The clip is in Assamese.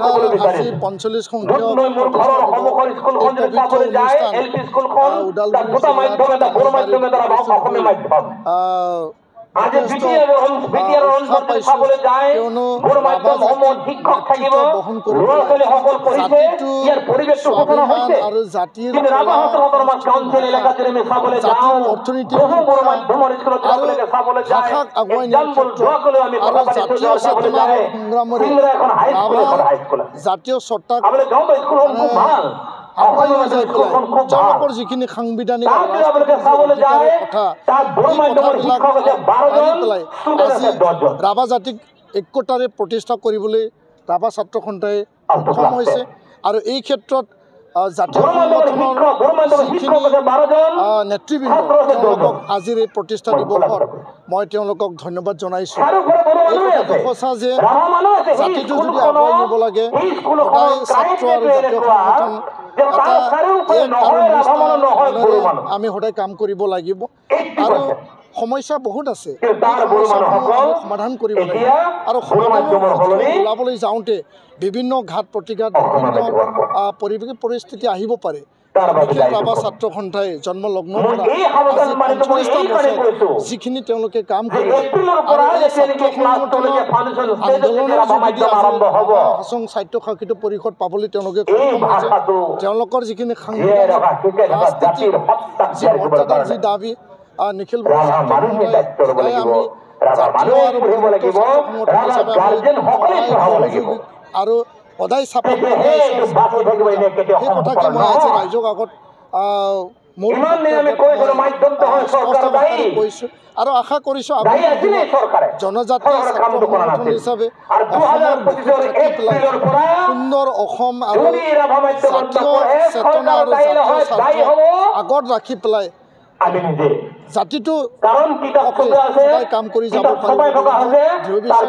আজি 45 সংখ্যক বহন কৰি স্বাভিমান আৰু জাতিৰ অৰ্থনীতিক আৰু ভাষাক আগুৱাই নিয়াৰ ক্ষেত্ৰত আৰু জাতীয় চেতনাৰ সংগ্ৰামৰে জাতীয় সত্তাক আগুৱাই লৈ যাই পেলাই তেওঁলোকৰ যিখিনি সাংবিধানিক কথা এই কথাবিলাক মানি পেলাই আজি ৰাভা জাতিক ঐক্যতাৰে প্ৰতিষ্ঠা কৰিবলৈ ৰাভা ছাত্ৰ সন্থাই সক্ষম হৈছে আৰু এই ক্ষেত্ৰত জাতীয় সংগঠনৰ যিখিনি নেতৃবৃন্দ তেওঁলোকক আজিৰ এই প্ৰতিষ্ঠা দিৱসত মই তেওঁলোকক ধন্যবাদ জনাইছোঁ। এই কথাটো সঁচা যে জাতিটো যদি আগুৱাই নিব লাগে সদায় ছাত্ৰ আৰু জাতীয় সংগঠন এটা এক আৰু নিষ্ঠাৰে আমি সদায় কাম কৰিব লাগিব আৰু সমস্যা বহুত আছে এই সমস্যাসমূহ আমি সমাধান কৰিব লাগিব আৰু সমাধানৰ ওলাবলৈ যাওঁতে বিভিন্ন ঘাত প্ৰতিঘাত বিভিন্ন পৰিস্থিতি আহিব পাৰে। নিখিল ৰাভা ছাত্ৰ সন্থাই জন্মলগ্নৰ পৰা আজি ৪৫টা বছৰ যিখিনি তেওঁলোকে কাম কৰিলে আৰু এই ছাত্ৰ সংগঠনৰ আন্দোলনৰ যোগেদি হাছং স্বায়ত্তশাসিত পৰিষদ পাবলৈ তেওঁলোকে সক্ষম হৈছে। তেওঁলোকৰ যিখিনি সাংবিধানিক ৰাজনীতিক যি মৰ্যাদাৰ যি দাবী নিখিল আমি জাতীয় আৰু সংগঠন হিচাপে সহযোগী আৰু সদায় চাপত সেই কথাকে মই আজি ৰাইজক আগত মোৰ কৈছোঁ আৰু আশা কৰিছোঁ জনজাতীয় ছাত্ৰ সংগঠন হিচাপে অসমৰ বুকুত থাকি পেলাই সুন্দৰ অসম আৰু জাতীয় চেতনা আৰু জাতীয় স্বাৰ্থ আগত ৰাখি পেলাই জাতিটো সদায় কাম কৰি যাব পাৰিব দৃঢ় বিশ্বাস